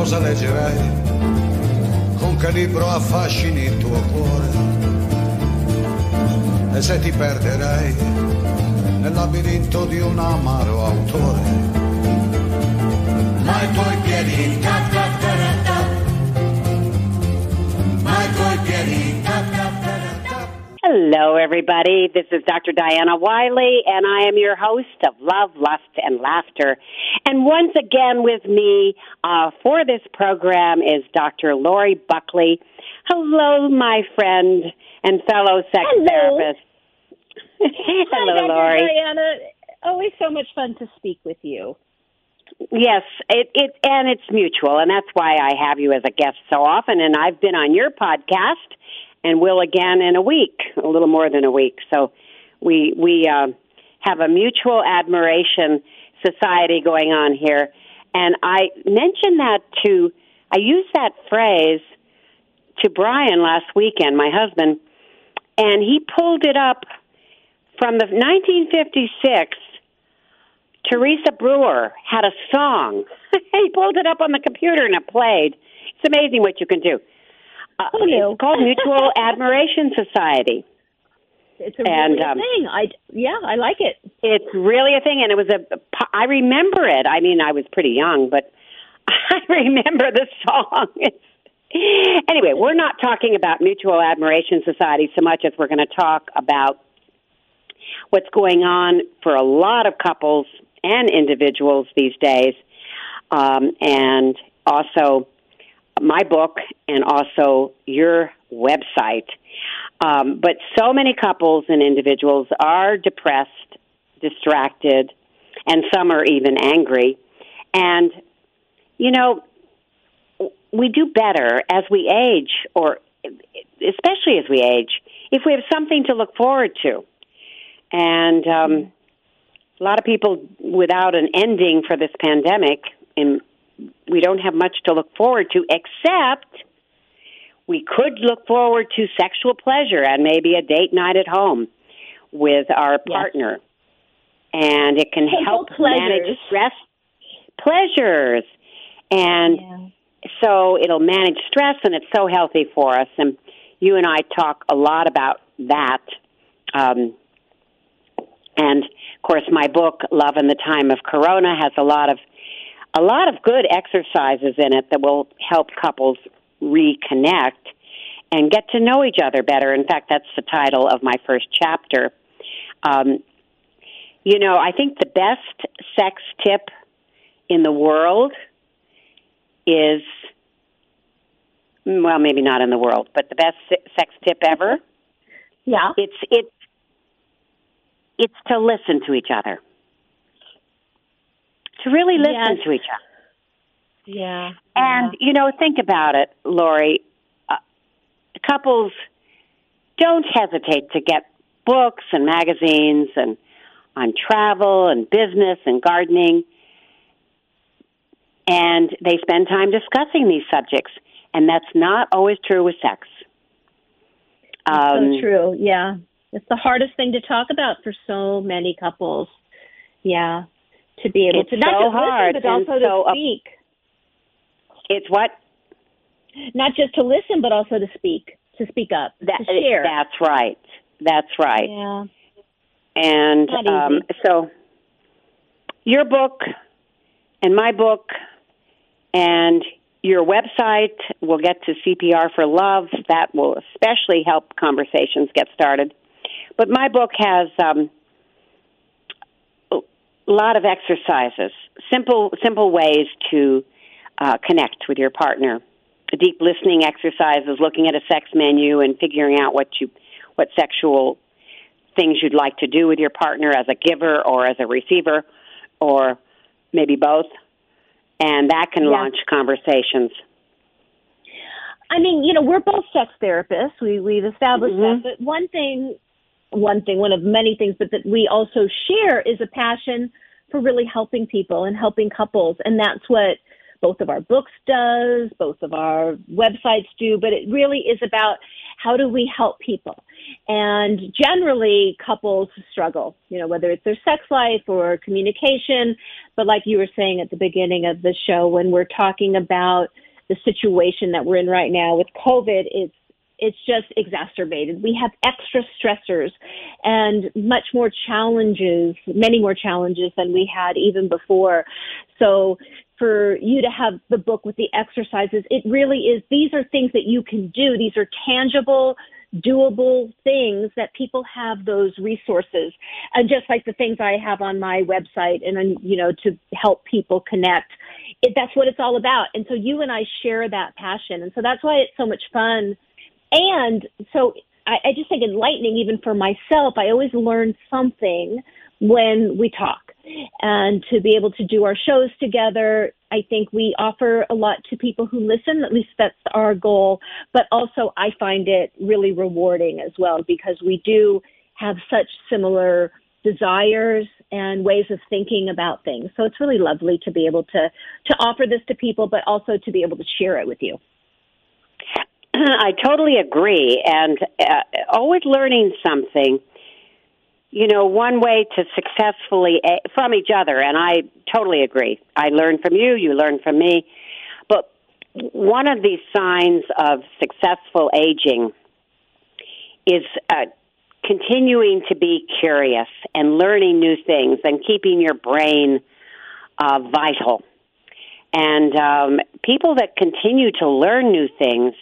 cosa leggerai? Con che libro affascini il tuo cuore? E se ti perderai nel labirinto di un amaro autore? Ma i tuoi piedi tap tap tap tap, ma i tuoi piedi tap tap tap tap. Hello, everybody. This is Dr. Diana Wiley, and I am your host of Love, Lust, and Laughter. And once again with me for this program is Dr. Lori Buckley. Hello, my friend and fellow sex therapist. Hello, Hi, Dr. Lori. Diana. Always so much fun to speak with you. Yes, and it's mutual, and that's why I have you as a guest so often. And I've been on your podcast, and will again in a week, a little more than a week. So we have a mutual admiration society going on here. And I mentioned I used that phrase to Brian last weekend, my husband, and he pulled it up from the 1956. Teresa Brewer had a song. He pulled it up on the computer and it played. It's amazing what you can do. It's called Mutual Admiration Society. It's a really thing. I like it. It's really a thing, and I remember it. I mean, I was pretty young, but I remember the song. Anyway, we're not talking about Mutual Admiration Society so much as we're going to talk about what's going on for a lot of couples and individuals these days, and also my book and also your website. But so many couples and individuals are depressed, distracted, and some are even angry. And, you know, we do better as we age, or especially as we age, if we have something to look forward to. And a lot of people without an ending for this pandemic, and we don't have much to look forward to, except we could look forward to sexual pleasure and maybe a date night at home with our partner. And it can help manage stress, pleasures. And so it'll manage stress, and it's so healthy for us. And you and I talk a lot about that. And, of course, my book, Love in the Time of Corona, has a lot of good exercises in it that will help couples reconnect and get to know each other better. In fact, that's the title of my first chapter. You know, I think the best sex tip in the world is, well, maybe not in the world, but the best sex tip ever. Yeah. It's to listen to each other. To really listen to each other. Yeah. And, you know, think about it, Lori. Couples don't hesitate to get books and magazines and on travel and business and gardening. And they spend time discussing these subjects. And that's not always true with sex. So true, yeah. It's the hardest thing to talk about for so many couples. Yeah. To be able to not so just hard, listen, but also to speak. It's what? Not just to listen, but also to speak up, to share. That's right. That's right. Yeah. And so your book and my book and your website, we'll get to CPR for Love. That will especially help conversations get started. But my book has a lot of exercises, simple ways to connect with your partner. Deep listening exercises, looking at a sex menu and figuring out what sexual things you'd like to do with your partner as a giver or as a receiver, or maybe both. And that can launch conversations. I mean, you know, we're both sex therapists. We've established that. But one of many things, but that we also share is a passion for really helping people and helping couples. And that's what both of our books does, both of our websites do. But it really is about how do we help people? And generally, couples struggle, whether it's their sex life or communication. But like you were saying at the beginning of the show, when we're talking about the situation that we're in right now with COVID, it's just exacerbated. We have extra stressors and many more challenges than we had even before. So for you to have the book with the exercises, it really is, these are things that you can do. These are tangible, doable things that people have those resources. And just like the things I have on my website and, to help people connect, that's what it's all about. And so you and I share that passion. And so that's why it's so much fun. And so I just think enlightening, even for myself, I always learn something when we talk. And to be able to do our shows together, I think we offer a lot to people who listen. At least that's our goal. But also I find it really rewarding as well, because we do have such similar desires and ways of thinking about things. So it's really lovely to be able to offer this to people, but also to be able to share it with you. I totally agree, and always learning something. One way to successfully, from each other, and I totally agree. I learn from you, you learn from me. But one of the signs of successful aging is continuing to be curious and learning new things and keeping your brain vital. And people that continue to learn new things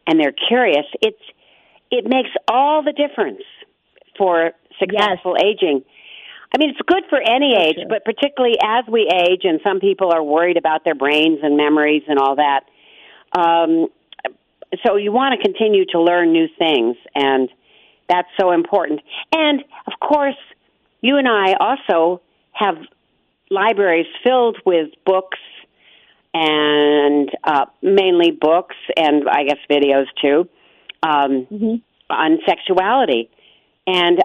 and they're curious, it makes all the difference for successful aging. I mean, it's good for any age, but particularly as we age, and some people are worried about their brains and memories and all that. So you want to continue to learn new things, and that's so important. And, of course, you and I also have libraries filled with books, and mainly books and, I guess, videos, too, on sexuality. And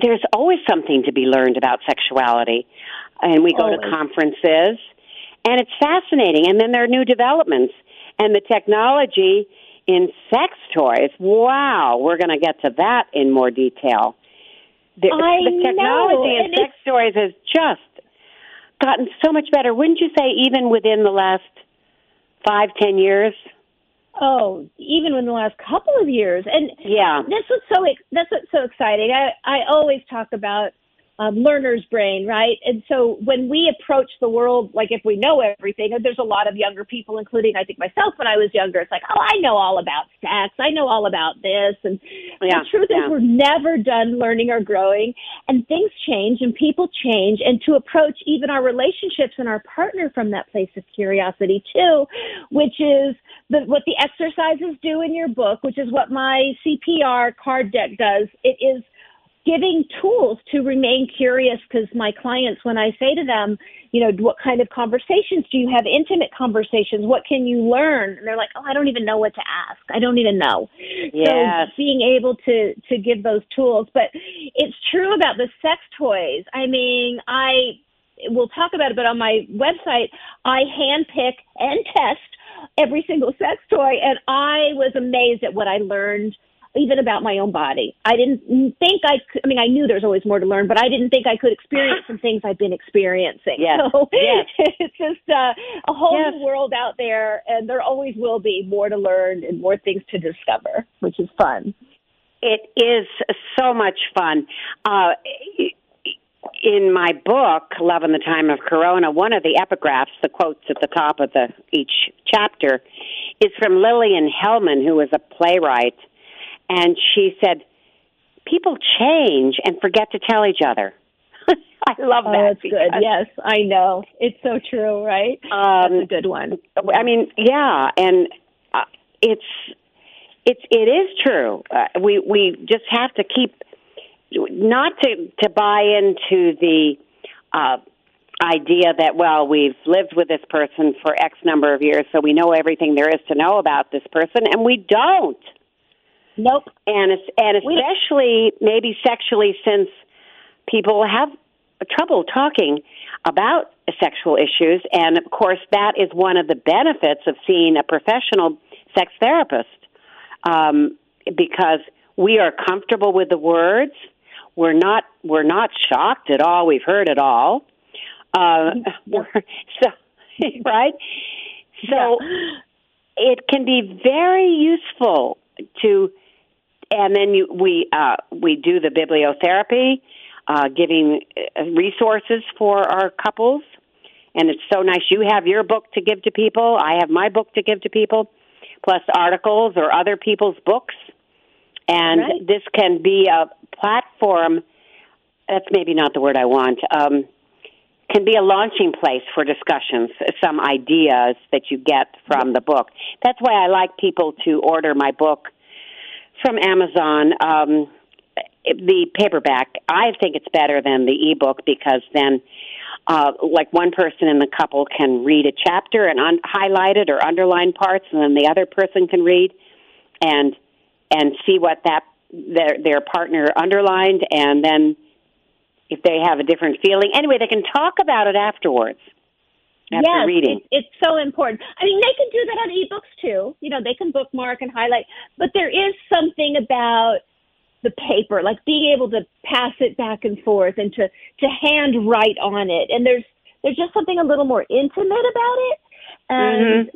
there's always something to be learned about sexuality. And we go to conferences, and it's fascinating. And then there are new developments. And the technology in sex toys, wow, we're going to get to that in more detail. The technology in sex toys has just gotten so much better. Wouldn't you say even within the last 5-10 years? Oh, even in the last couple of years. And that's what's so exciting. I always talk about learner's brain, right? And so when we approach the world, like if we know everything, and there's a lot of younger people, including I think myself when I was younger, it's like, oh, I know all about sex. I know all about this. And the truth is we're never done learning or growing, and things change and people change. And to approach even our relationships and our partner from that place of curiosity too, which is what the exercises do in your book, which is what my CPR card deck does. It is giving tools to remain curious, because my clients, when I say to them, what kind of conversations do you have? Intimate conversations. What can you learn? And they're like, oh, I don't even know what to ask. I don't even know. Yes. So being able to give those tools. But it's true about the sex toys. I mean, we'll talk about it, but on my website, I handpick and test every single sex toy. And I was amazed at what I learned even about my own body. I didn't think I knew there's always more to learn, but I didn't think I could experience some things I've been experiencing. Yes. So it's just a whole new world out there, and there always will be more to learn and more things to discover, which is fun. It is so much fun. In my book, Love in the Time of Corona, one of the epigraphs, the quotes at the top of each chapter, is from Lillian Hellman, who was a playwright. And she said, people change and forget to tell each other. I love that. That's good. Yes, I know. It's so true, right? That's a good one. I mean, yeah, and it is true. We just have to keep, not to buy into the idea that, well, we've lived with this person for X number of years, so we know everything there is to know about this person, and we don't. Nope. And especially maybe sexually, since people have trouble talking about sexual issues. And, of course, that is one of the benefits of seeing a professional sex therapist, because We are comfortable with the words. We're not shocked at all. We've heard it all. So right? So it can be very useful to, and then we do the bibliotherapy, giving resources for our couples. And it's so nice. You have your book to give to people. I have my book to give to people, plus articles or other people's books. And this can be a platform, that's maybe not the word I want, can be a launching place for discussions, some ideas that you get from the book. That's why I like people to order my book from Amazon. The paperback, I think it's better than the ebook because then like one person in the couple can read a chapter and highlight it or underline parts, and then the other person can read and see what their partner underlined, and then if they have a different feeling. Anyway, they can talk about it afterwards. After reading. It's so important. I mean, they can do that on ebooks too. You know, they can bookmark and highlight, but there is something about the paper, like being able to pass it back and forth and to hand write on it. And there's just something a little more intimate about it. And,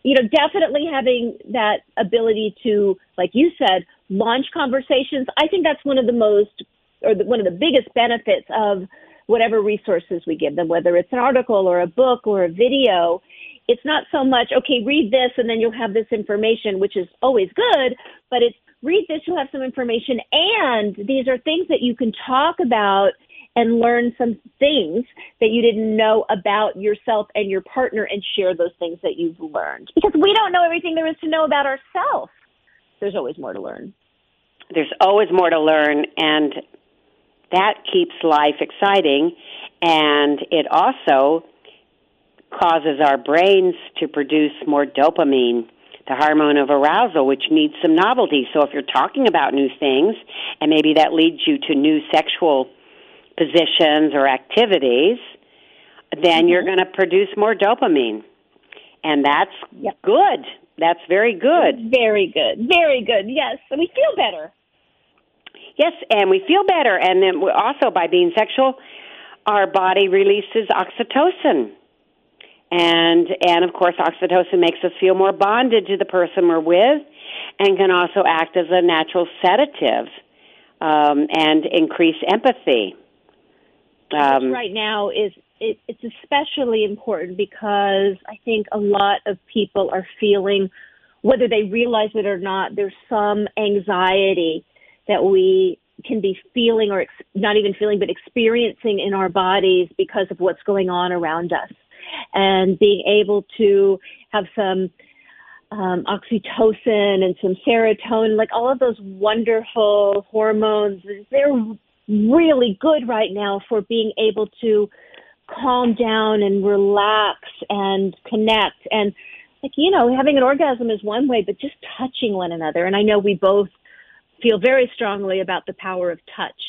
you know, definitely having that ability to, like you said, launch conversations. I think that's one of the biggest benefits of whatever resources we give them, whether it's an article or a book or a video. It's not so much, okay, read this and then you'll have this information, which is always good, but it's read this, you'll have some information, and these are things that you can talk about and learn some things that you didn't know about yourself and your partner and share those things that you've learned. Because we don't know everything there is to know about ourselves. There's always more to learn. There's always more to learn, and that keeps life exciting, and it also causes our brains to produce more dopamine, the hormone of arousal, which needs some novelty. So if you're talking about new things, and maybe that leads you to new sexual positions or activities, then you're going to produce more dopamine. And that's good. That's very good. Very good. Very good, yes. And we feel better. Yes, and we feel better. And then also by being sexual, our body releases oxytocin. And of course, oxytocin makes us feel more bonded to the person we're with and can also act as a natural sedative and increase empathy. Which right now it's especially important because I think a lot of people are feeling, whether they realize it or not, there's some anxiety that we can be feeling or not even feeling, but experiencing in our bodies because of what's going on around us. And being able to have some oxytocin and some serotonin, like all of those wonderful hormones, they're really good right now for being able to calm down and relax and connect. And, like, you know, having an orgasm is one way, but just touching one another. And I know we both feel very strongly about the power of touch.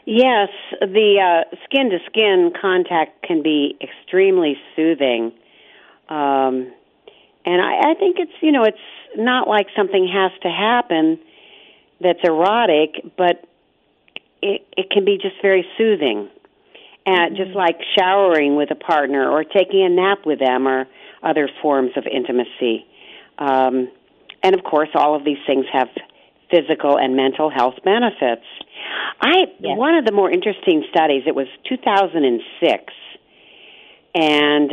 Yes, the skin-to-skin contact can be extremely soothing. And I think it's, you know, it's not like something has to happen that's erotic, but it can be just very soothing. Just like showering with a partner or taking a nap with them or other forms of intimacy. And, of course, all of these things have physical and mental health benefits. One of the more interesting studies, it was 2006, and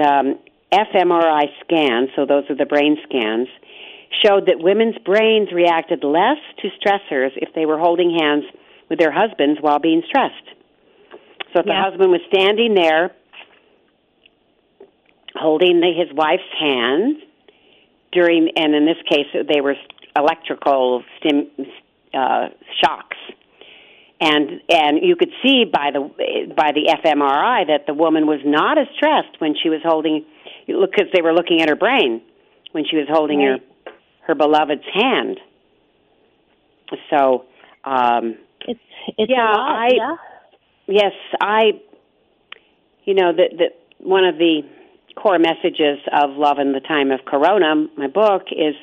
fMRI scans, so those are the brain scans, showed that women's brains reacted less to stressors if they were holding hands with their husbands while being stressed. So if the husband was standing there holding his wife's hand during, and in this case they were electrical shocks, and you could see by the fMRI that the woman was not as stressed when she was holding, because they were looking at her brain when she was holding her beloved's hand. So it's a lot, yes, you know, one of the core messages of Love in the Time of Corona, my book, is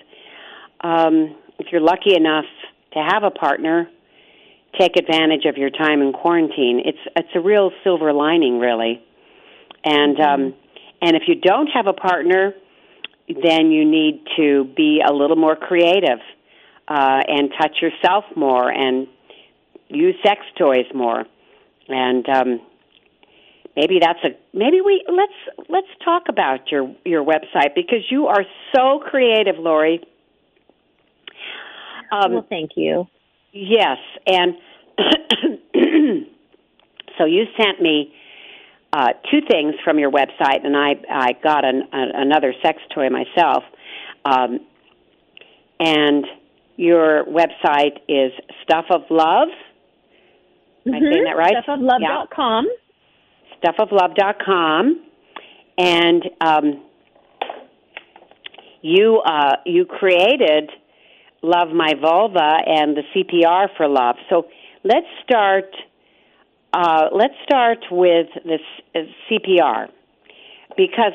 if you're lucky enough to have a partner, take advantage of your time in quarantine. It's a real silver lining, really. And and if you don't have a partner, then you need to be a little more creative and touch yourself more and use sex toys more. And let's talk about your website, because you are so creative, Lori. Well, thank you. Yes, and so you sent me two things from your website, and I got another sex toy myself. And your website is Stuff of Love. Am I saying that right? Stuffoflove.com. Yeah. Stuffoflove.com. And you created Love My Vulva and the CPR for Love. So let's start with this CPR, because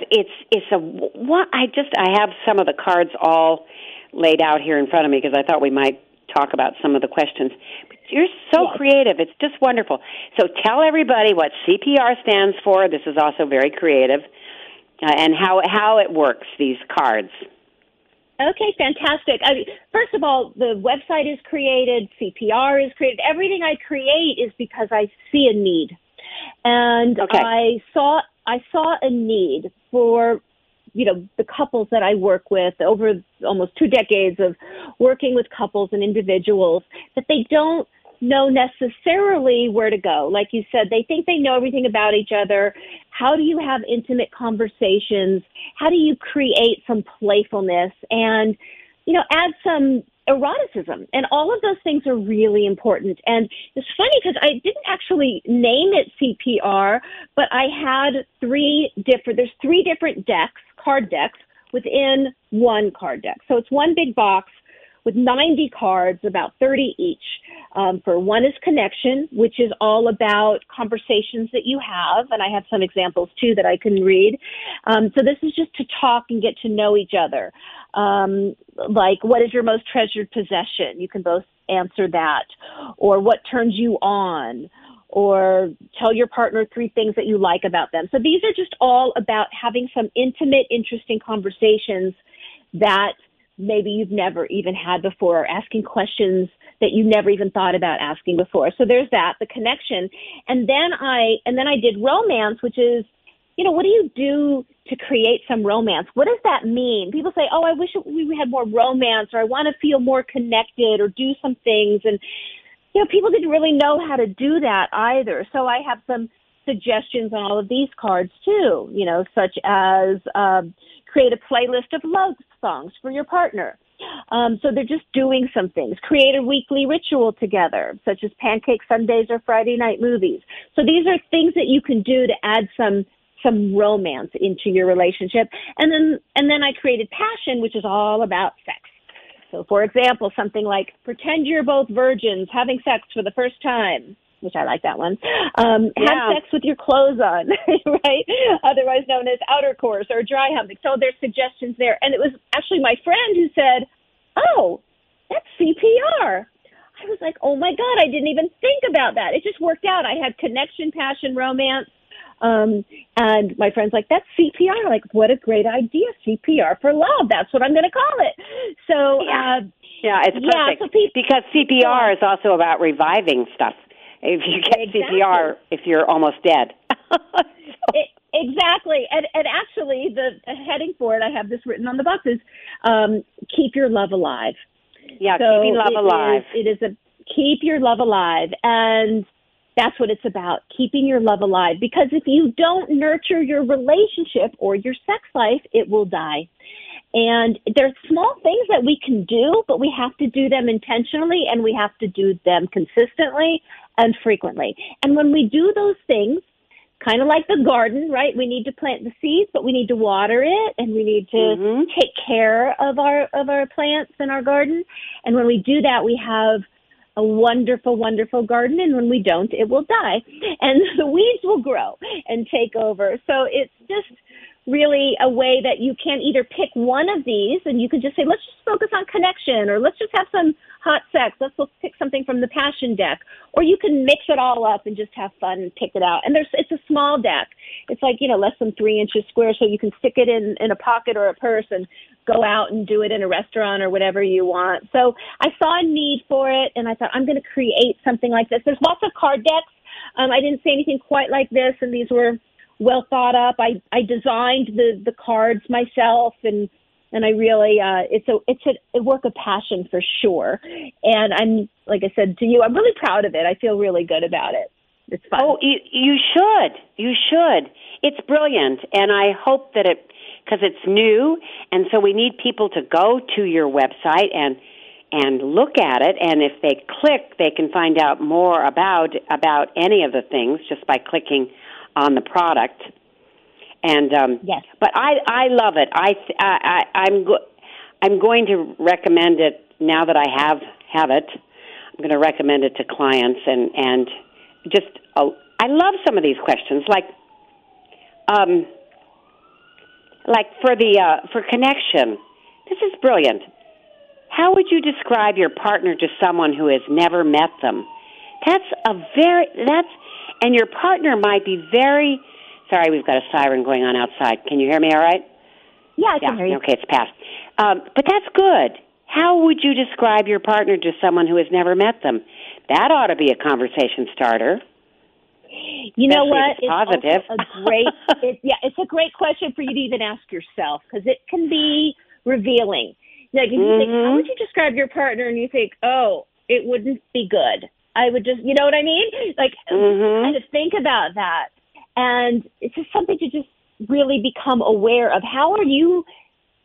I have some of the cards all laid out here in front of me, because I thought we might talk about some of the questions. But you're so creative. It's just wonderful. So tell everybody what CPR stands for. This is also very creative, and how it works, these cards. Okay, fantastic. First of all, the website is created, CPR is created. Everything I create is because I see a need. And I saw a need for, the couples that I work with over almost 2 decades of working with couples and individuals, that they don't know necessarily where to go. Like you said, they think they know everything about each other. How do you have intimate conversations? How do you create some playfulness and, add some eroticism? And all of those things are really important. And it's funny because I didn't actually name it CPR, but I had there's 3 different decks, card decks, within one card deck. So it's one big box with 90 cards, about 30 each. For one is connection, which is all about conversations that you have, and I have some examples too that I can read. So this is just to talk and get to know each other. Like, what is your most treasured possession? You can both answer that. Or what turns you on? Or tell your partner 3 things that you like about them. So these are just all about having some intimate, interesting conversations that maybe you've never even had before, or asking questions that you never even thought about asking before. So there's that, the connection. And then I did romance, which is, what do you do to create some romance? What does that mean? People say, I wish we had more romance, or I want to feel more connected, or do some things. And, people didn't really know how to do that either. So I have some suggestions on all of these cards too, such as create a playlist of love songs for your partner. So they're just doing some things. Create a weekly ritual together, such as pancake Sundays or Friday night movies. So these are things that you can do to add some romance into your relationship. And then I created passion, which is all about sex. So for example, something like pretend you're both virgins having sex for the first time, which I like that one. Have sex with your clothes on, right? Otherwise known as outer course or dry humping. So there's suggestions there. And it was actually my friend who said, oh, that's CPR. I was like, oh my God, I didn't even think about that. It just worked out. I had connection, passion, romance. And my friend's like, that's CPR. I'm like, what a great idea. CPR for love. That's what I'm going to call it. So, it's perfect. So because CPR is also about reviving stuff. If you get CPR, if you're almost dead. Exactly. And actually, the heading for it, I have this written on the box, is keep your love alive. Yeah, so keeping love alive. It is keep your love alive. And that's what it's about, keeping your love alive. Because if you don't nurture your relationship or your sex life, it will die. And there's small things that we can do, but we have to do them intentionally, and we have to do them consistently and frequently. And when we do those things, kind of like the garden, right? We need to plant the seeds, but we need to water it, and we need to take care of our plants in our garden. And when we do that, we have a wonderful, wonderful garden. And when we don't, it will die. And the weeds will grow and take over. So it's just really a way that you can either pick one of these and you can just say, let's just focus on connection, or let's just have some hot sex. Let's pick something from the passion deck. Or you can mix it all up and just have fun and pick it out. And it's a small deck. It's like, less than 3 inches square, so you can stick it in a pocket or a purse and go out and do it in a restaurant or whatever you want. So I saw a need for it, and I thought, I'm going to create something like this. There's lots of card decks. I didn't say anything quite like this, and these were well thought up. I designed the cards myself, and I really it's a work of passion for sure. And I'm, like I said to you, I'm really proud of it. I feel really good about it. It's fun. Oh, you should. You should. It's brilliant, and I hope that because it's new, and so we need people to go to your website and look at it, and if they click, they can find out more about any of the things just by clicking on the product. And yes. But I love it. I'm going to recommend it now that I have it. I'm going to recommend it to clients, and just I love some of these questions, like for connection. This is brilliant. How would you describe your partner to someone who has never met them? And your partner might be very. Sorry, we've got a siren going on outside. Can you hear me all right? Yeah, I can hear you. Okay, it's passed. But that's good. How would you describe your partner to someone who has never met them? That ought to be a conversation starter. You know what? It's positive. It's a great question for you to even ask yourself, because it can be revealing. Like if you think, how would you describe your partner, and you think, oh, it wouldn't be good. I would just, you know what I mean? Like, kind of think about that. And it's just something to just really become aware of. How are you,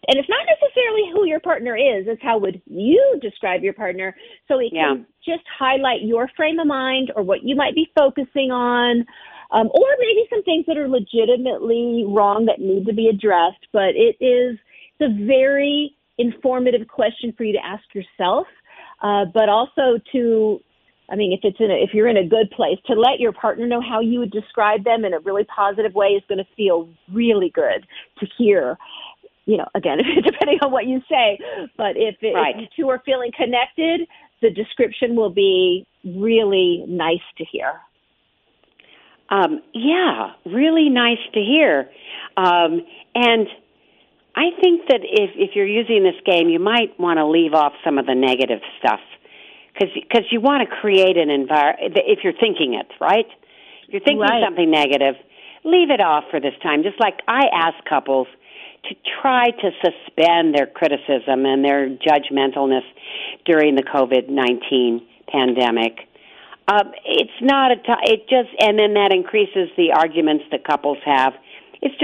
and it's not necessarily who your partner is, it's how would you describe your partner. So it can just highlight your frame of mind or what you might be focusing on, or maybe some things that are legitimately wrong that need to be addressed. But it's a very informative question for you to ask yourself, but also to, if you're in a good place, to let your partner know how you would describe them in a really positive way is going to feel really good to hear. Again, depending on what you say, but if you two are feeling connected, the description will be really nice to hear. Really nice to hear. And I think that if you're using this game, you might want to leave off some of the negative stuff. Because you want to create an environment, if you're thinking it, right? If you're thinking something negative, leave it off for this time. Just like I ask couples to try to suspend their criticism and their judgmentalness during the COVID-19 pandemic. It's not and then that increases the arguments that couples have. It's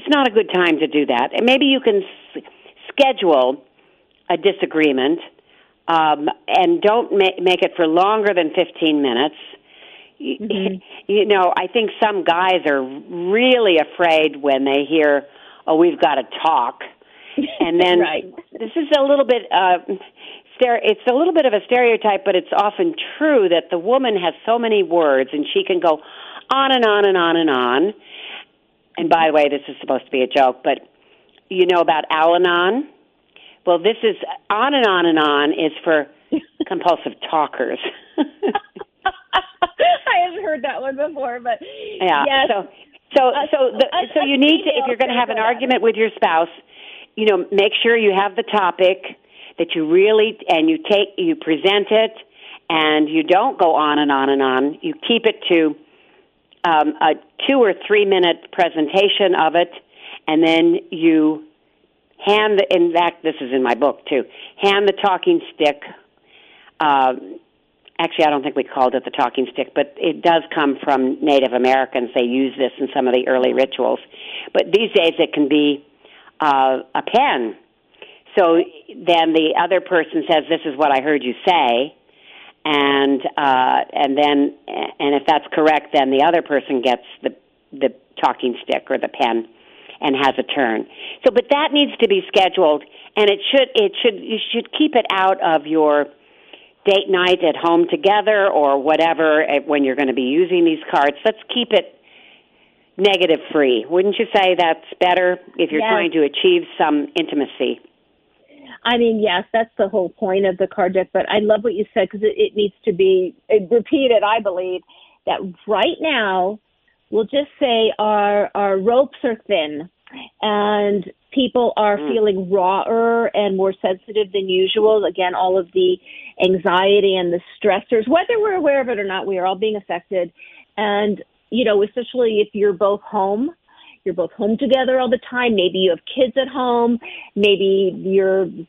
not a good time to do that. And maybe you can schedule a disagreement, and don't make it for longer than 15 minutes. I think some guys are really afraid when they hear, "Oh, we've got to talk," and then this is a little bit. It's a little bit of a stereotype, but it's often true that the woman has so many words, and she can go on and on and on and on. And by the way, this is supposed to be a joke, but you know about Al-Anon? Well, this is on and on and on is for compulsive talkers. I haven't heard that one before, but yeah. Yes. So you need to, if you're going to have an argument with your spouse, make sure you have the topic that you really, and you present it, and you don't go on and on and on. You keep it to a 2 or 3 minute presentation of it, and then you in fact, this is in my book too, hand the talking stick. Actually, I don't think we called it the talking stick, but it does come from Native Americans. They use this in some of the early rituals. But these days it can be a pen. So then the other person says, "This is what I heard you say," and if that's correct, then the other person gets the talking stick or the pen and has a turn. So, but that needs to be scheduled, and you should keep it out of your date night at home together or whatever when you're going to be using these cards. Let's keep it negative free. Wouldn't you say that's better if you're Yes. trying to achieve some intimacy? I mean, yes, that's the whole point of the card deck, but I love what you said because it needs to be repeated, I believe, that right now, we'll just say our ropes are thin and people are feeling rawer and more sensitive than usual. Again, all of the anxiety and the stressors, whether we're aware of it or not, we are all being affected. And, you know, especially if you're both home together all the time. Maybe you have kids at home. Maybe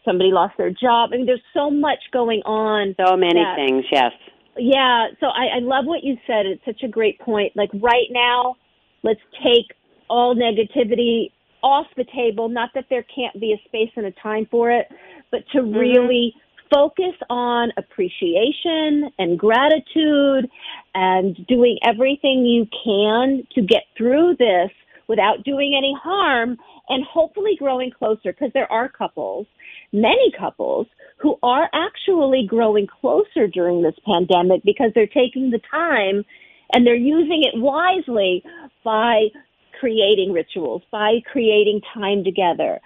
somebody lost their job. I mean, there's so much going on. So many things, yes. Yeah. So I love what you said. It's such a great point. Like right now, let's take all negativity off the table. Not that there can't be a space and a time for it, but to really focus on appreciation and gratitude and doing everything you can to get through this without doing any harm and hopefully growing closer, because there are many couples who are actually growing closer during this pandemic because they're taking the time and they're using it wisely by creating rituals, by creating time together,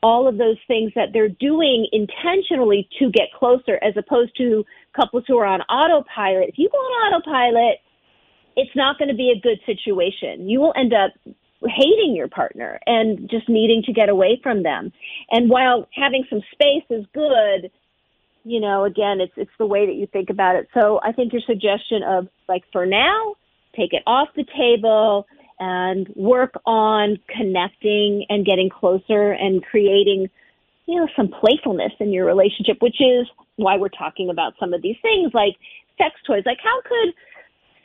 all of those things that they're doing intentionally to get closer, as opposed to couples who are on autopilot. If you go on autopilot, it's not going to be a good situation. You will end up hating your partner and just needing to get away from them. And while having some space is good, you know, again, it's the way that you think about it. So I think your suggestion of, like, for now, take it off the table and work on connecting and getting closer and creating, you know, some playfulness in your relationship, which is why we're talking about some of these things like sex toys. Like, how could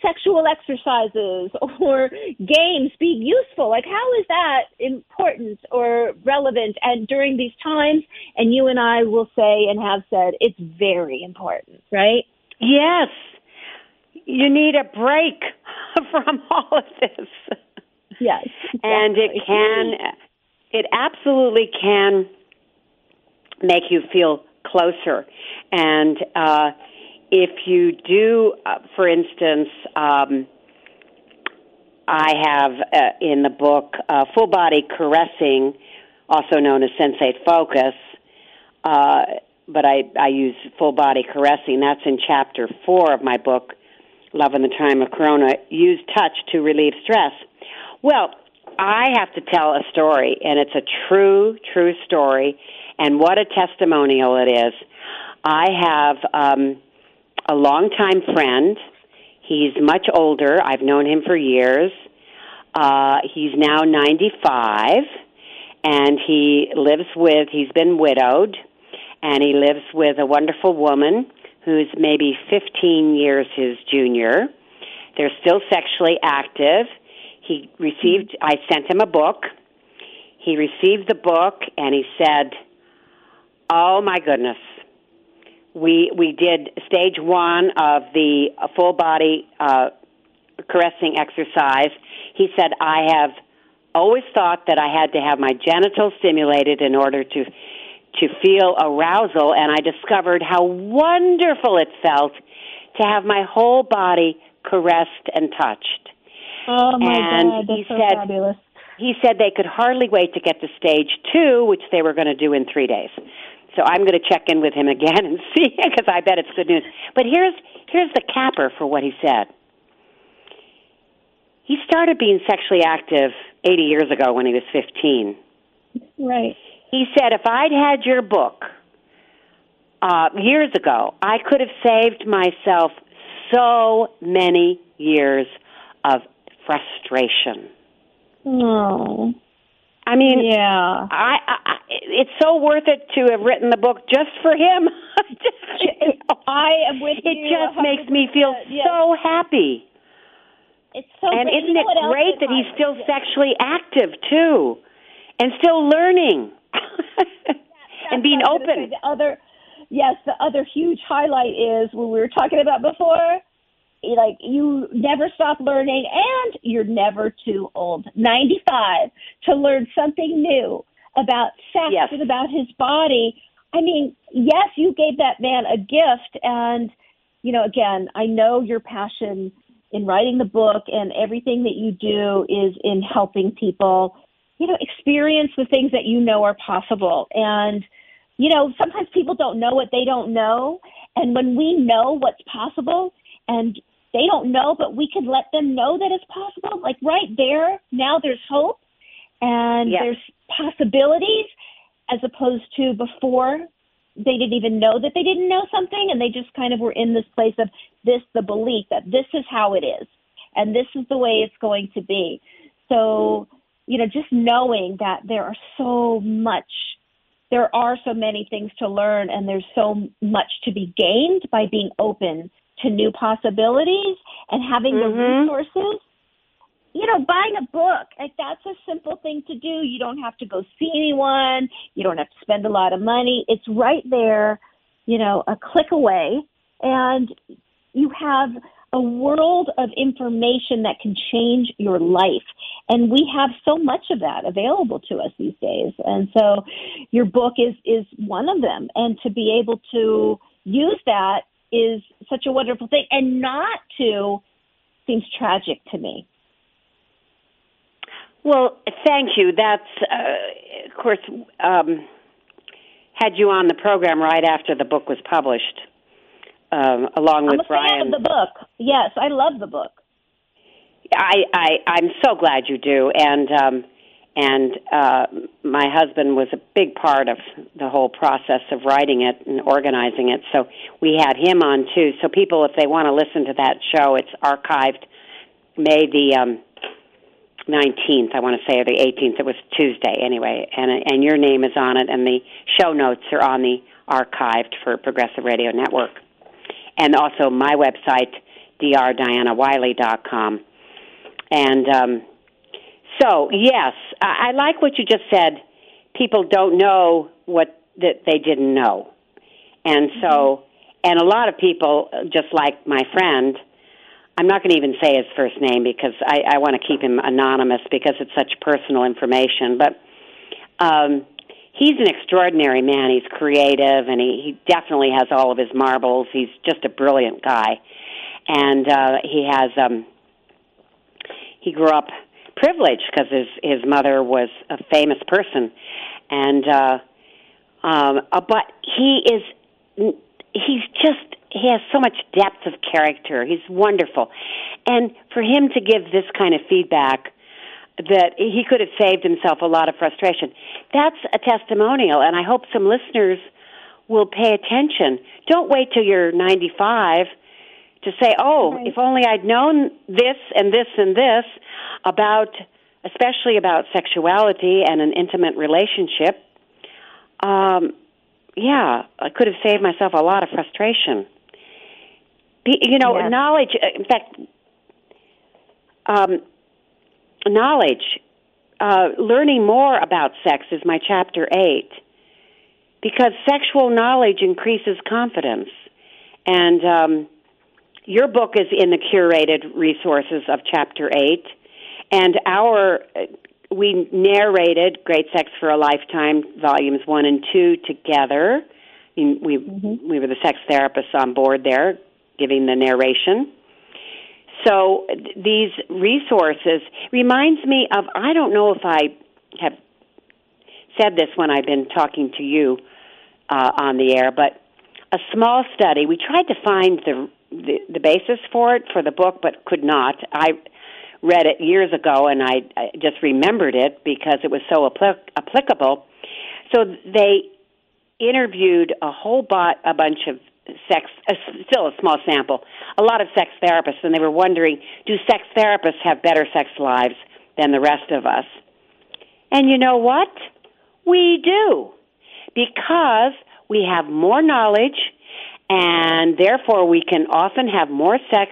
sexual exercises or games be useful? Like, how is that important or relevant? And during these times, and you and I will say and have said, it's very important, right? Yes. You need a break from all of this. Yes. Exactly. And it absolutely can make you feel closer. And if you do, for instance, I have in the book Full Body Caressing, also known as Sensate Focus, but I use Full Body Caressing. That's in Chapter 4 of my book, Love in the Time of Corona. Use touch to relieve stress. Well, I have to tell a story, and it's a true story, and what a testimonial it is. I have a longtime friend. He's much older. I've known him for years. He's now 95, and he's been widowed, and he lives with a wonderful woman who's maybe 15 years his junior. They're still sexually active. I sent him a book. He received the book, and he said, oh, my goodness. We did stage 1 of the full body caressing exercise. He said, I have always thought that I had to have my genitals stimulated in order to feel arousal, and I discovered how wonderful it felt to have my whole body caressed and touched. Oh, my God, that's so fabulous. He said they could hardly wait to get to stage 2, which they were going to do in 3 days. So I'm going to check in with him again and see, because I bet it's good news. But here's the capper for what he said. He started being sexually active 80 years ago when he was 15. Right. He said, if I'd had your book years ago, I could have saved myself so many years of frustration. Oh. I mean, yeah. It's so worth it to have written the book just for him. I am with you. It just makes me feel so happy. It's so and great. isn't it great that he's still sexually active, too, and still learning and being open? The other huge highlight is what we were talking about before. Like, you never stop learning, and you're never too old, 95, to learn something new about sex and about his body. I mean, yes, you gave that man a gift, and, you know, again, I know your passion in writing the book, and everything that you do is in helping people, experience the things that are possible. And, sometimes people don't know what they don't know. And when we know what's possible and they don't know, but we can let them know that it's possible, like right there, now there's hope and there's possibilities, as opposed to before they didn't even know that they didn't know something, and they just kind of were in this place of the belief that this is how it is and this is the way it's going to be. So, just knowing that there are so many things to learn, and there's so much to be gained by being open to new possibilities and having the resources. Buying a book, like, that's a simple thing to do. You don't have to go see anyone. You don't have to spend a lot of money. It's right there, a click away, and you have a world of information that can change your life. And we have so much of that available to us these days. And so your book is one of them. And to be able to use that is such a wonderful thing. And not to seems tragic to me. Well, thank you. That's, of course, had you on the program right after the book was published, along with Brian. I'm a fan of the book. Yes, I love the book. I'm so glad you do, and my husband was a big part of the whole process of writing it and organizing it. So we had him on too. So people, if they want to listen to that show, it's archived May the 19th, I want to say, or the 18th. It was Tuesday anyway, and your name is on it, and the show notes are on the archived for Progressive Radio Network, and also my website, drdianawiley.com. And so, yes, I like what you just said. People don't know what that they didn't know, and so, and a lot of people, just like my friend. I'm not going to even say his first name because I want to keep him anonymous because it's such personal information. But he's an extraordinary man. He's creative, and he definitely has all of his marbles. He's just a brilliant guy. And he grew up privileged because his mother was a famous person. And but he has so much depth of character. He's wonderful. And for him to give this kind of feedback that he could have saved himself a lot of frustration, that's a testimonial, and I hope some listeners will pay attention. Don't wait till you're 95 to say, if only I'd known this and this and this especially about sexuality and an intimate relationship. I could have saved myself a lot of frustration. Knowledge, in fact, learning more about sex is my Chapter 8, because sexual knowledge increases confidence. And your book is in the curated resources of Chapter 8, and we narrated Great Sex for a Lifetime, Volumes 1 and 2 together. We were the sex therapists on board there, giving the narration. So these resources reminds me of, I don't know if I have said this when I've been talking to you on the air, but a small study. We tried to find the basis for it for the book, but could not. I read it years ago, and I just remembered it because it was so applicable. So they interviewed a bunch of still a small sample, a lot of sex therapists, and they were wondering, do sex therapists have better sex lives than the rest of us? And you know what? We do, because we have more knowledge, and therefore we can often have more sex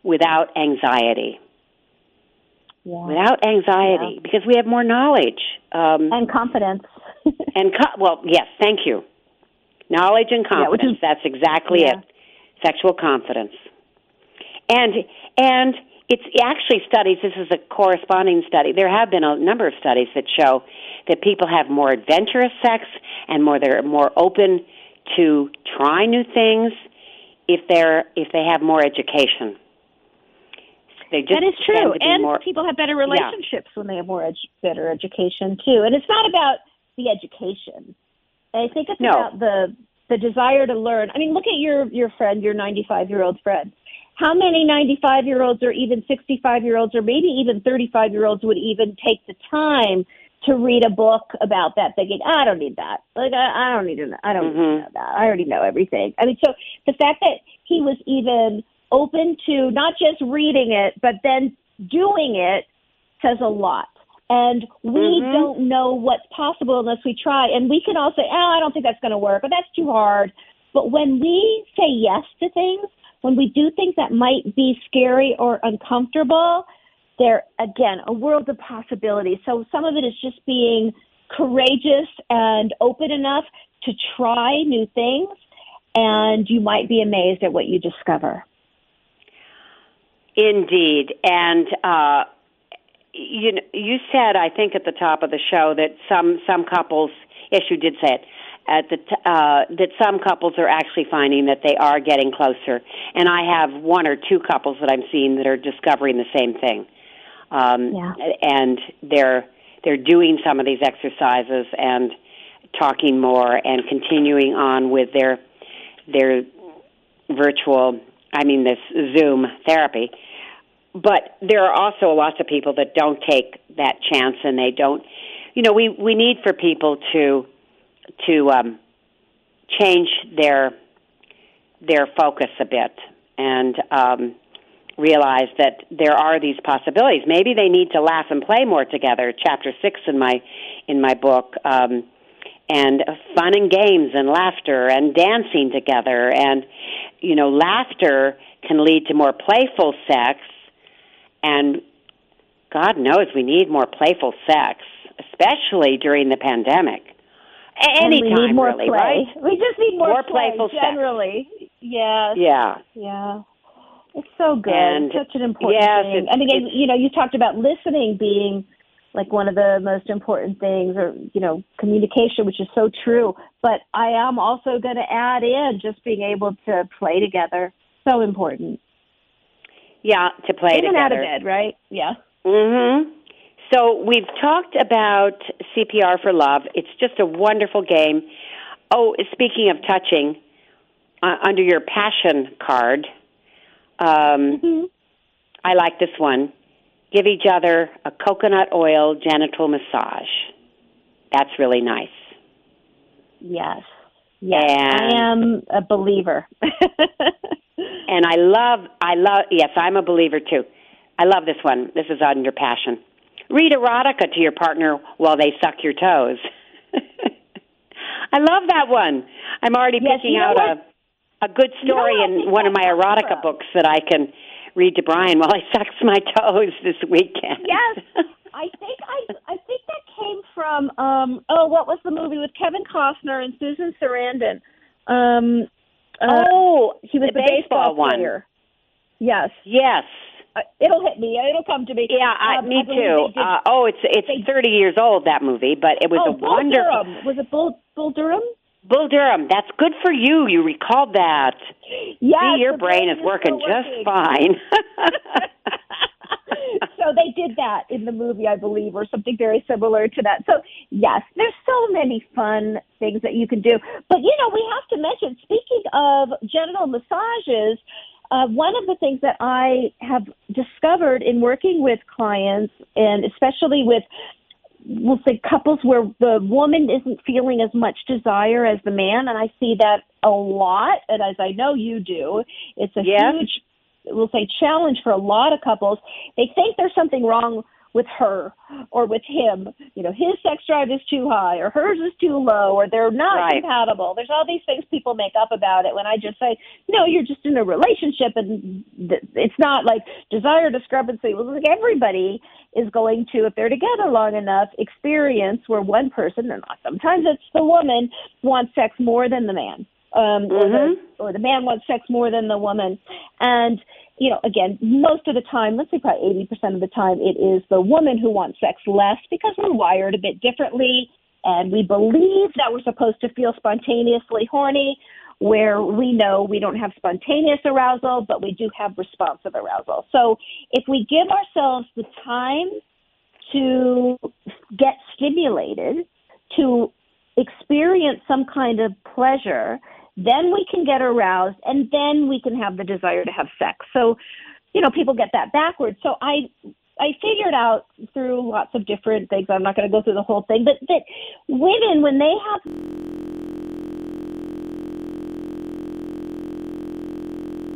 without anxiety. Yeah. Without anxiety, because we have more knowledge. And confidence. Yes, thank you. Knowledge and confidence, that's exactly it. Sexual confidence. And it's actually studies, this is a corresponding study. There have been a number of studies that show that people have more adventurous sex and they're more open to try new things if they have more education. They just that is true, tend to be and more, people have better relationships when they have better education too. And it's not about the education. I think it's about the desire to learn. I mean, look at your friend, your 95-year-old friend. How many 95-year-olds or even 65-year-olds or maybe even 35-year-olds would even take the time to read a book about that, thinking, I don't need that. Like, I don't need to know. I don't need to know that. I already know everything. I mean, so the fact that he was even open to not just reading it, but then doing it says a lot. And we don't know what's possible unless we try. And we can all say, I don't think that's going to work, or that's too hard. But when we say yes to things, when we do things that might be scary or uncomfortable, they're, again, a world of possibilities. So some of it is just being courageous and open enough to try new things, and you might be amazed at what you discover. Indeed. And you said, I think at the top of the show, that some couples, yes, you did say it, that some couples are actually finding that they are getting closer. And I have one or two couples that I'm seeing that are discovering the same thing. And they're doing some of these exercises and talking more and continuing on with their virtual, this Zoom therapy. But there are also lots of people that don't take that chance, and they don't. We need for people to change their focus a bit and realize that there are these possibilities. Maybe they need to laugh and play more together. Chapter 6 in my book, and fun and games and laughter and dancing together, and laughter can lead to more playful sex. And God knows we need more playful sex, especially during the pandemic. Anytime, we need more really, play. right? We just need more play, playful generally. Sex. Yes. Yeah. It's so good. And it's such an important thing. And again, you talked about listening being like one of the most important things, or, communication, which is so true. But I am also going to add in just being able to play together. So important. Yeah, to play together. In and out of bed, right? Yeah. So we've talked about CPR for Love. It's just a wonderful game. Oh, speaking of touching, under your passion card, I like this one. Give each other a coconut oil genital massage. That's really nice. Yes. I am a believer. And I love, yes, I'm a believer too. I love this one. This is on your passion. Read erotica to your partner while they suck your toes. I love that one. I'm already picking out a good story in one of my erotica books that I can read to Brian while he sucks my toes this weekend. Yes. I think that came from, what was the movie with Kevin Costner and Susan Sarandon? He was the baseball player. One. Yes. It'll hit me. It'll come to me. Yeah, me too. It's 30 years old, that movie, but it was a wonderful. Durham. Was it Bull Durham? Bull Durham. That's good for you. You recalled that. Yes. See, your brain is working just fine. So they did that in the movie, I believe, or something very similar to that. So, yes, there's so many fun things that you can do. But, we have to mention, speaking of genital massages, one of the things that I have discovered in working with clients, and especially with, we'll say, couples where the woman isn't feeling as much desire as the man, and I see that a lot, and as I know you do, it's a huge, we'll say, challenge for a lot of couples. They think there's something wrong with her or with him. His sex drive is too high, or hers is too low, or they're not compatible. There's all these things people make up about it when I just say, no, you're just in a relationship, and it's not like desire discrepancy. Well, like everybody is going to, if they're together long enough, experience where one person, and sometimes it's the woman, wants sex more than the man. Or the man wants sex more than the woman. And, again, most of the time, let's say probably 80% of the time, it is the woman who wants sex less because we're wired a bit differently, and we believe that we're supposed to feel spontaneously horny, where we know we don't have spontaneous arousal, but we do have responsive arousal. So if we give ourselves the time to get stimulated, to experience some kind of pleasure, then we can get aroused, and then we can have the desire to have sex. So, people get that backwards. So I figured out through lots of different things, I'm not going to go through the whole thing, but that women, when they have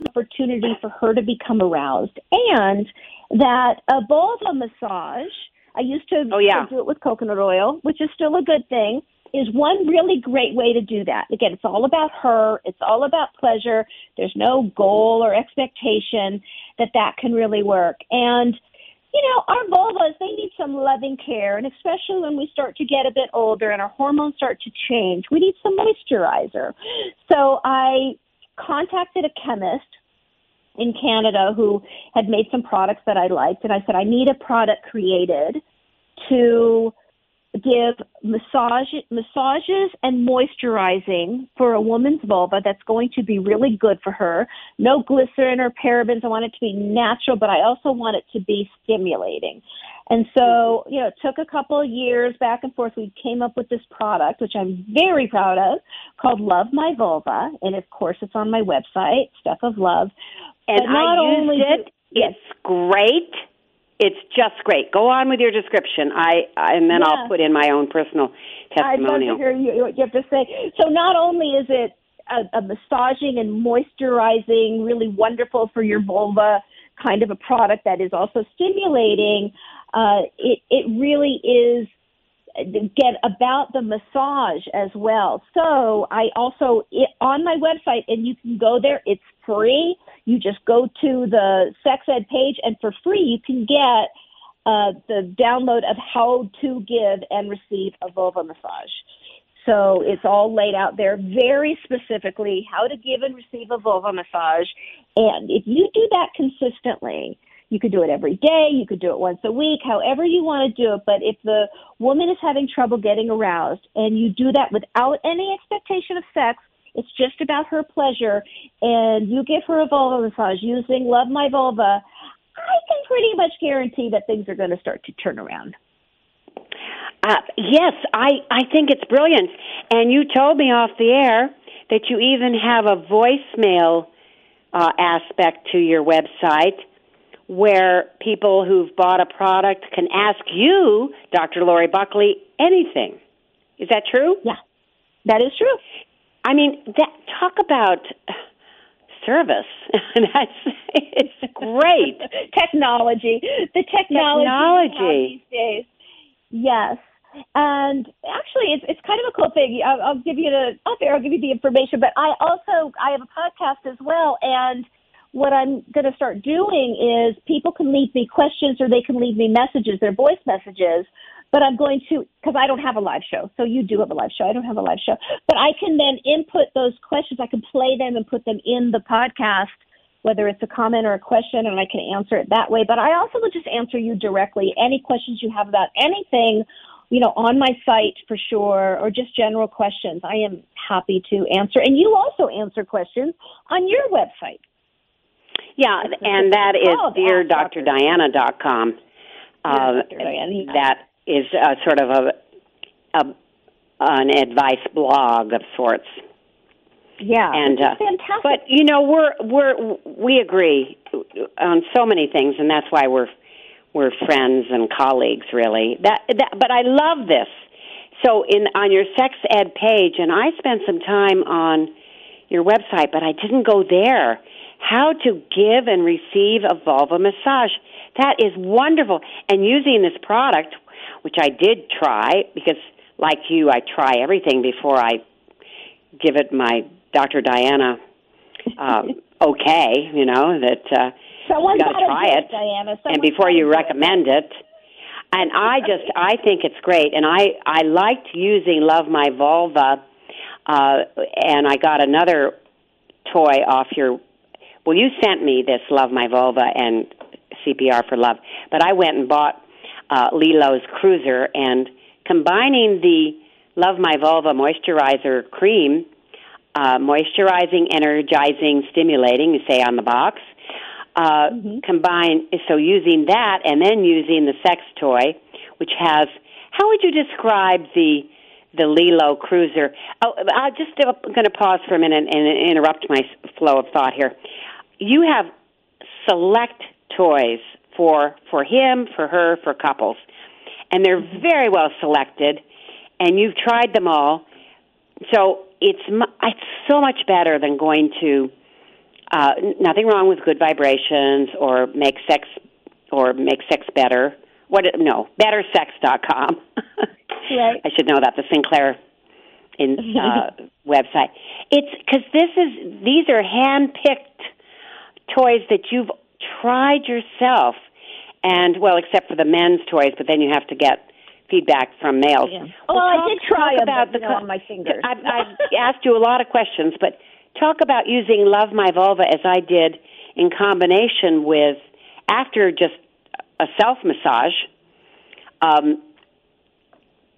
opportunity for her to become aroused, and that a vulva massage, I used to do it with coconut oil, which is still a good thing, is one really great way to do that. Again, it's all about her. It's all about pleasure. There's no goal or expectation that can really work. And, our vulvas, they need some loving care, and especially when we start to get a bit older and our hormones start to change, we need some moisturizer. So I contacted a chemist in Canada who had made some products that I liked, and I said, I need a product created to give massages and moisturizing for a woman's vulva that's going to be really good for her. No glycerin or parabens. I want it to be natural, but I also want it to be stimulating. And so, it took a couple of years back and forth. We came up with this product, which I'm very proud of, called Love My Vulva. And, of course, it's on my website, Steph of Love. And I used it. It's great. It's just great. Go on with your description. And then I'll put in my own personal testimonial. I'd love to hear what you have to say. So not only is it a massaging and moisturizing, really wonderful for your vulva kind of a product that is also stimulating, it really is about the massage as well. So I also, on my website, and you can go there, it's free. You just go to the sex ed page, and for free you can get the download of how to give and receive a vulva massage. So it's all laid out there very specifically, how to give and receive a vulva massage. And if you do that consistently, you could do it every day, you could do it once a week, however you want to do it. But if the woman is having trouble getting aroused and you do that without any expectation of sex, it's just about her pleasure, and you give her a vulva massage using Love My Vulva, I can pretty much guarantee that things are going to start to turn around. Yes, I think it's brilliant. And you told me off the air that you even have a voicemail aspect to your website where people who've bought a product can ask you, Dr. Lori Buckley, anything. Is that true? Yeah, that is true. I mean, talk about service. It's great. Technology. The technology these days. Yes. And actually, it's kind of a cool thing. I'll give you the information, but I have a podcast as well, and what I'm going to start doing is people can leave me questions or they can leave me messages, their voice messages, but I'm going to, because I don't have a live show. So you do have a live show. I don't have a live show. But I can then input those questions. I can play them and put them in the podcast, whether it's a comment or a question, and I can answer it that way. But I also will just answer you directly. Any questions you have about anything, on my site for sure, or just general questions, I am happy to answer. And you also answer questions on your website. Yeah, and that is DearDrDiana.com. That is sort of an advice blog of sorts. Yeah, and fantastic. But we agree on so many things, and that's why we're friends and colleagues, really. But I love this. So on your sex ed page, and I spent some time on your website, but I didn't go there. How to give and receive a vulva massage. That is wonderful. And using this product, which I did try, because like you, I try everything before I give it my Dr. Diana okay, that someone's got to try it. Diana. And before you recommend it. And I think it's great. And I liked using Love My Vulva, and I got another toy off your... Well, you sent me this Love My Vulva and CPR for Love, but I went and bought Lilo's Cruiser, and combining the Love My Vulva moisturizer cream moisturizing, energizing, stimulating, you say on the box. Combine, so using that and then using the sex toy, which has, how would you describe the Lilo Cruiser? Oh, I'm just going to pause for a minute and interrupt my flow of thought here. You have select toys for him, for her, for couples, and they're very well selected, and you've tried them all. So it's so much better than going to nothing wrong with Good Vibrations or Make Sex Better. BetterSex.com. Right. I should know that, the Sinclair website. It's because these are hand-picked toys that you've tried yourself, and well, except for the men's toys, but then you have to get feedback from males. Yeah. I did try about on my fingers. I've asked you a lot of questions, but talk about using Love My Vulva as I did in combination with, after just a self-massage,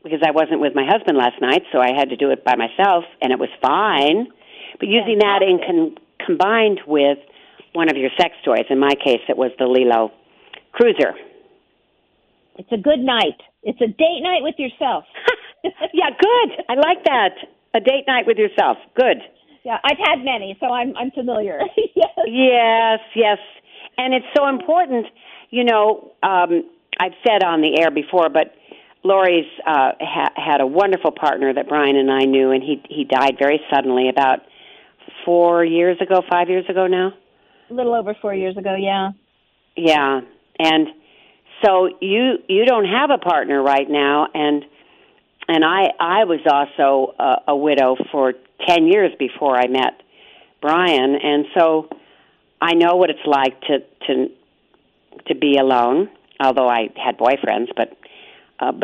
because I wasn't with my husband last night, so I had to do it by myself, and it was fine. But using that combined with one of your sex toys, in my case it was the Lilo Cruiser. It's a good night. It's a date night with yourself. Yeah, good. I like that. A date night with yourself. Good. Yeah, I've had many, so I'm familiar. Yes. And it's so important, I've said on the air before, but Lori's had a wonderful partner that Brian and I knew, and he died very suddenly about 5 years ago now? A little over 4 years ago, yeah. Yeah, and so you don't have a partner right now, and I was also a widow for 10 years before I met Brian, and so I know what it's like to be alone, although I had boyfriends, but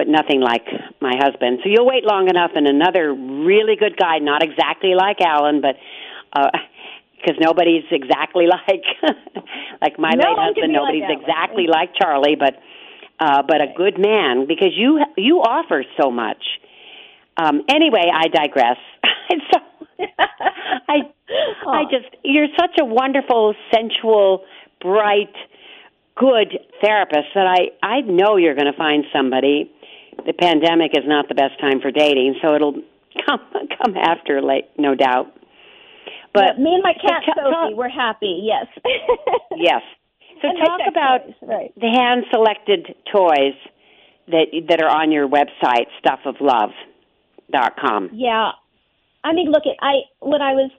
nothing like my husband. So you'll wait long enough, and another really good guy, not exactly like Alan, but because nobody's exactly like my late husband. Nobody's like exactly like Charlie, but a good man, because you offer so much. Anyway, I digress. You're such a wonderful, sensual, bright, good therapist that I know you're going to find somebody. The pandemic is not the best time for dating, so it'll come after, no doubt. But me and my cat Sophie, we're happy. Yes. Yes. So talk about the hand-selected toys that are on your website, stuffoflove.com. Yeah. I mean, look, when I was,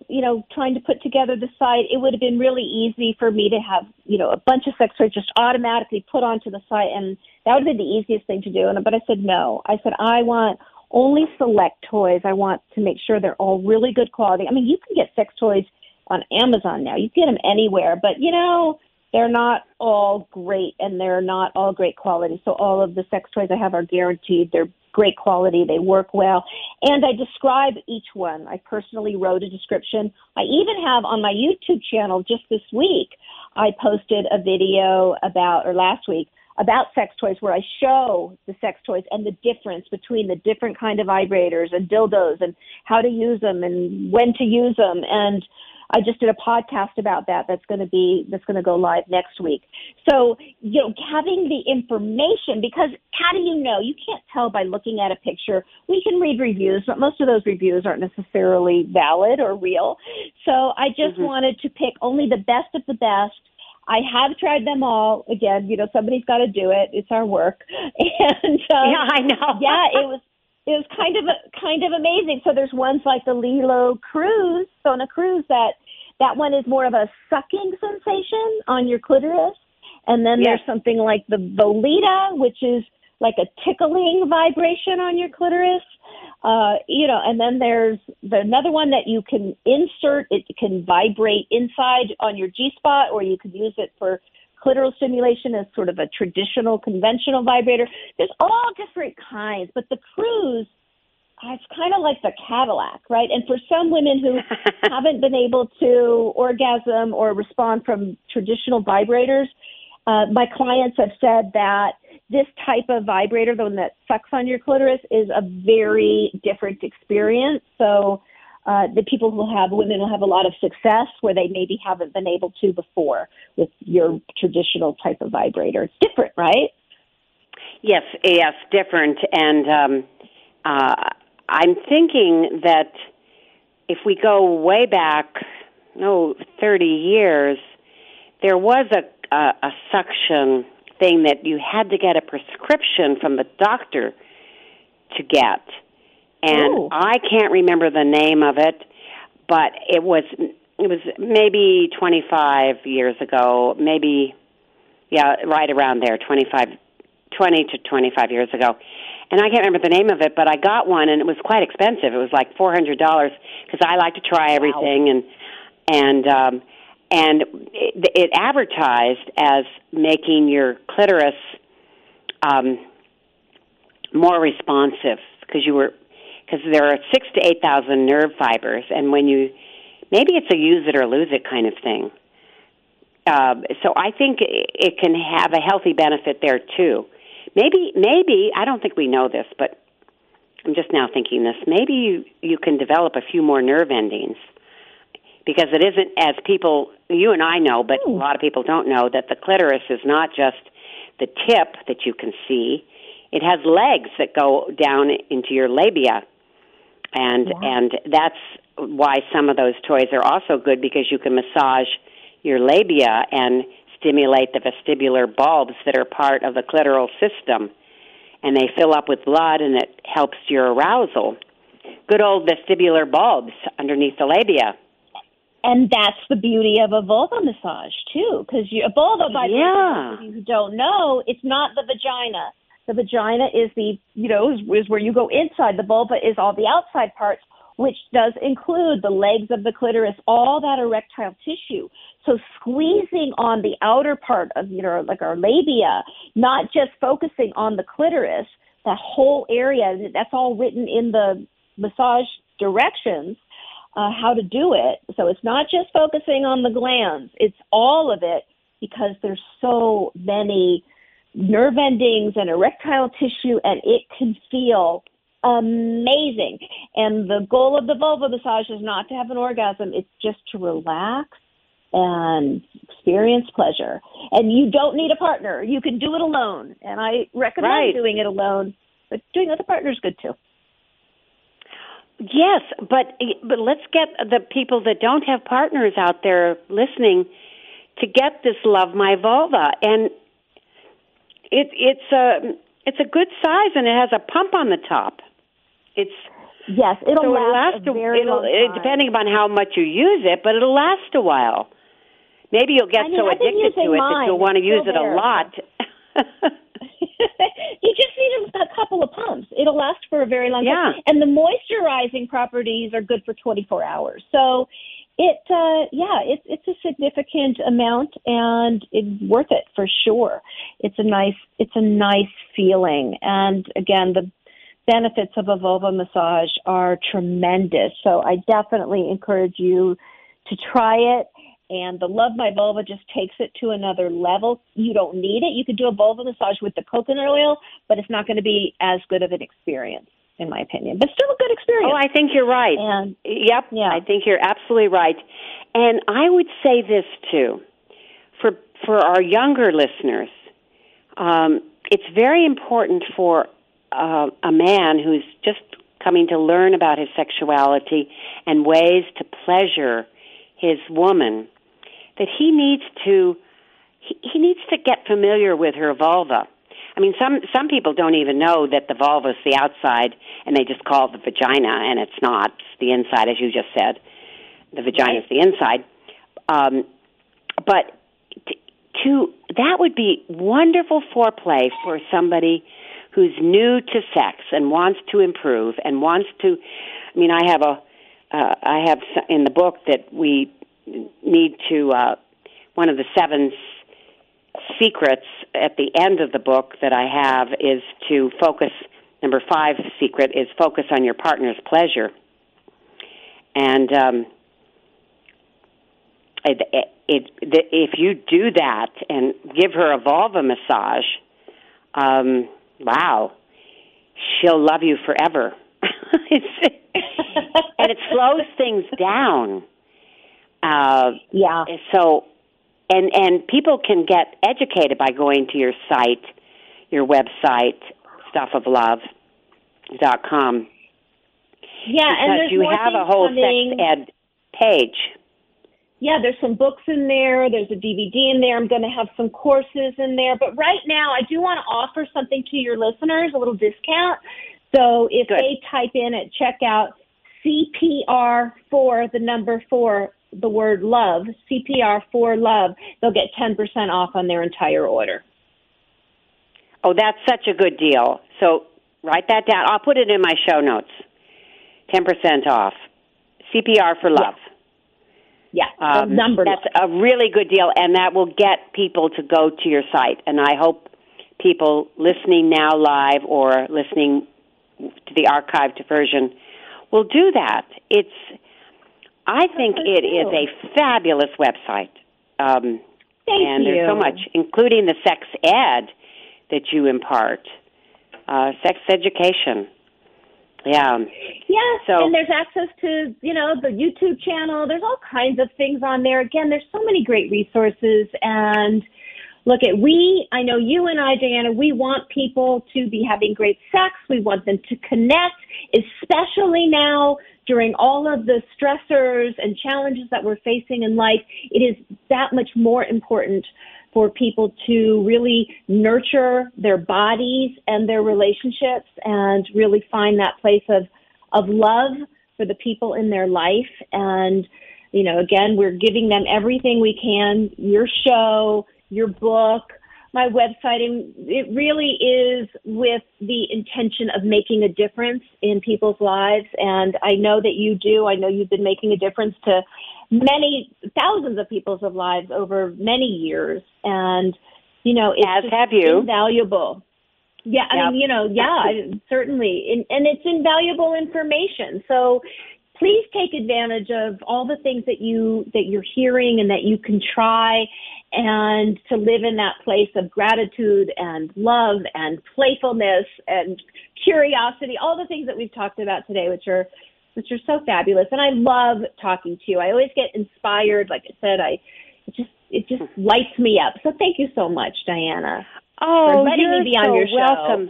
trying to put together the site, it would have been really easy for me to have, a bunch of sex toys just automatically put onto the site, and that would have been the easiest thing to do. But I said no. I said I want only select toys. I want to make sure they're all really good quality. I mean, you can get sex toys on Amazon now. You can get them anywhere, but, they're not all great, and they're not all great quality. So all of the sex toys I have are guaranteed. They're great quality. They work well. And I describe each one. I personally wrote a description. I even have on my YouTube channel just this week, I posted a video last week, about sex toys, where I show the sex toys and the difference between the different kind of vibrators and dildos and how to use them and when to use them. And I just did a podcast about that. That's going to go live next week. So, having the information, because how do you know? You can't tell by looking at a picture. We can read reviews, but most of those reviews aren't necessarily valid or real. So I just wanted to pick only the best of the best. I have tried them all. Again, somebody's got to do it. It's our work. And yeah, I know. Yeah, it was kind of amazing. So there's ones like the Lilo Cruise, Sona Cruise, that one is more of a sucking sensation on your clitoris. And then there's something like the Volita, which is like a tickling vibration on your clitoris. And then there's another one that you can insert. It can vibrate inside on your G-spot, or you could use it for clitoral stimulation as sort of a traditional, conventional vibrator. There's all different kinds, but the Cruise, it's kind of like the Cadillac, right? And for some women who haven't been able to orgasm or respond from traditional vibrators, my clients have said that this type of vibrator, the one that sucks on your clitoris, is a very different experience. So women will have a lot of success where they maybe haven't been able to before with your traditional type of vibrator. It's different, right? Yes, different. And I'm thinking that if we go way back, 30 years, there was a suction thing that you had to get a prescription from the doctor to get. And Ooh. I can't remember the name of it, but it was maybe 25 years ago, right around there, 20 to 25 years ago. And I can't remember the name of it, but I got one, and it was quite expensive. It was like $400 because I like to try everything, wow. and it advertised as making your clitoris more responsive because there are 6,000 to 8,000 nerve fibers, and maybe it's a use it or lose it kind of thing. So I think it can have a healthy benefit there too. Maybe I don't think we know this, but I'm just now thinking this. Maybe you can develop a few more nerve endings, because it isn't, as you and I know, but a lot of people don't know, that the clitoris is not just the tip that you can see. It has legs that go down into your labia, and that's why some of those toys are also good, because you can massage your labia and stimulate the vestibular bulbs that are part of the clitoral system, and they fill up with blood, and it helps your arousal. Good old vestibular bulbs underneath the labia. And that's the beauty of a vulva massage, too, because a vulva, by the way, for those of you who don't know, it's not the vagina. The vagina is is where you go inside. The vulva is all the outside parts, which does include the legs of the clitoris, all that erectile tissue. So squeezing on the outer part of, like our labia, not just focusing on the clitoris, that whole area, that's all written in the massage directions, how to do it. So it's not just focusing on the glands, it's all of it, because there's so many nerve endings and erectile tissue, and it can feel amazing. And the goal of the vulva massage is not to have an orgasm, it's just to relax and experience pleasure. And you don't need a partner. You can do it alone. And I recommend doing it alone, but doing it with a partner is good too. Yes, but let's get the people that don't have partners out there listening to get this Love My Vulva. And it's a good size, and it has a pump on the top. It'll last a very long time. Depending upon how much you use it, but it'll last a while. Maybe you'll get so addicted to it that you'll want to use it a lot. You just need a couple of pumps. It'll last for a very long time. And the moisturizing properties are good for 24 hours. So it's a significant amount, and it's worth it for sure. It's a nice feeling. And again, the benefits of a vulva massage are tremendous. So I definitely encourage you to try it. And the Love My Vulva just takes it to another level. You don't need it. You could do a vulva massage with the coconut oil, but it's not going to be as good of an experience, in my opinion. But still a good experience. Oh, I think you're right. I think you're absolutely right. And I would say this, too. For our younger listeners, it's very important for a man who's just coming to learn about his sexuality and ways to pleasure his woman, that he needs to get familiar with her vulva. I mean, some people don't even know that the vulva is the outside, and they just call it the vagina, and it's not. It's the inside, as you just said. The vagina is the inside. But that would be wonderful foreplay for somebody who's new to sex and wants to improve and wants to. I mean, I have in the book that we need to. One of the 7 secrets at the end of the book that I have is to focus. Number 5 secret is focus on your partner's pleasure, and if you do that and give her a vulva massage, wow, she'll love you forever. And it slows things down. Yeah. So, and people can get educated by going to your site, your website, stuffoflove.com. Yeah, and there's you more have a things whole coming. sex ed page. Yeah, there's some books in there. There's a DVD in there. I'm going to have some courses in there. But right now, I do want to offer something to your listeners, a little discount. So if they type in at checkout CPR for the number 4, the word love, CPR for love, they'll get 10% off on their entire order. Oh, that's such a good deal. So write that down. I'll put it in my show notes. 10% off. CPR for love. Yeah, that's a really good deal, and that will get people to go to your site. And I hope people listening now live or listening to the archived version will do that. I think it is a fabulous website. Thank and you. There's so much, including the sex ed that you impart, sex education. Yeah. Yes, and there's access to, the YouTube channel. There's all kinds of things on there. Again, there's so many great resources. And look, I know you and I, Diana, we want people to be having great sex. We want them to connect, especially now during all of the stressors and challenges that we're facing in life. It is that much more important for people to really nurture their bodies and their relationships and really find that place of love for the people in their life. And, again, we're giving them everything we can, your show, your book, my website, and it really is with the intention of making a difference in people's lives. And I know that you do. I know you've been making a difference to many thousands of people's lives over many years. And, it's invaluable. Yeah, I mean, certainly. And it's invaluable information. So please take advantage of all the things that you're hearing and that you can try, and to live in that place of gratitude and love and playfulness and curiosity, all the things that we've talked about today, which are so fabulous. And I love talking to you. I always get inspired. Like I said, it just lights me up. So thank you so much, Diana. Oh, for letting me be on your show. Welcome.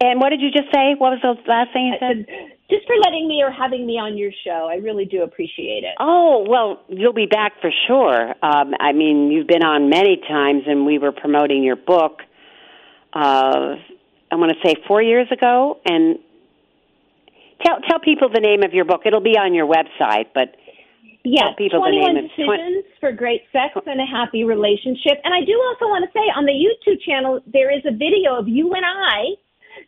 And what did you just say? What was the last thing you said? Just for letting me or having me on your show. I really do appreciate it. Oh, well, you'll be back for sure. I mean, you've been on many times, and we were promoting your book, I want to say 4 years ago. And tell people the name of your book. It'll be on your website, but tell people 21 the name. Decisions for Great Sex and a Happy Relationship. And I do also want to say, on the YouTube channel, there is a video of you and I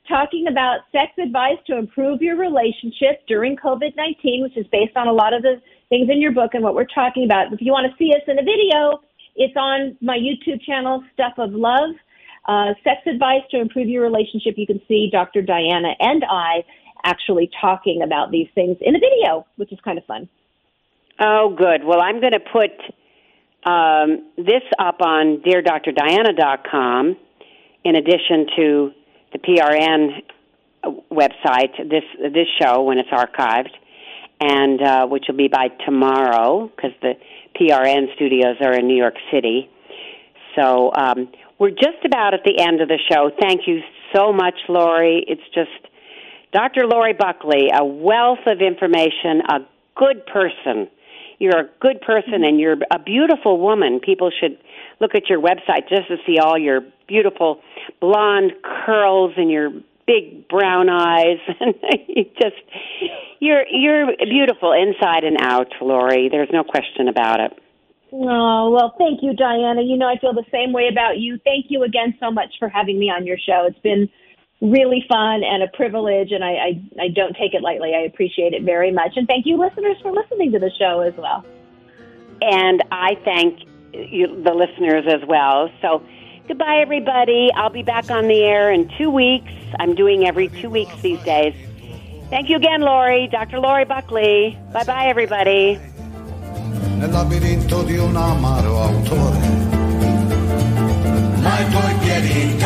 talking about sex advice to improve your relationship during COVID-19, which is based on a lot of the things in your book and what we're talking about. If you want to see us in a video, it's on my YouTube channel, Stuff of Love, Sex Advice to Improve Your Relationship. You can see Dr. Diana and I actually talking about these things in a video, which is kind of fun. Oh, good. Well, I'm going to put this up on DearDrDiana.com in addition to the PRN website, this show when it's archived, and which will be by tomorrow because the PRN studios are in New York City. So we're just about at the end of the show. Thank you so much, Lori. It's just Dr. Lori Buckley, a wealth of information, a good person. You're a good person, and you're a beautiful woman. People should look at your website just to see all your beautiful blonde curls and your big brown eyes. And you're beautiful inside and out, Lori. There's no question about it. Oh, well, thank you, Diana. I feel the same way about you. Thank you again so much for having me on your show. It's been really fun and a privilege, and I don't take it lightly. I appreciate it very much. And thank you, listeners, for listening to the show as well. And I thank you, the listeners as well. So goodbye, everybody. I'll be back on the air in 2 weeks. I'm doing every 2 weeks these days. Thank you again, Lori. Dr. Lori Buckley. Bye-bye, everybody. Nel labirinto di un amaro autore, ma i tuoi piedi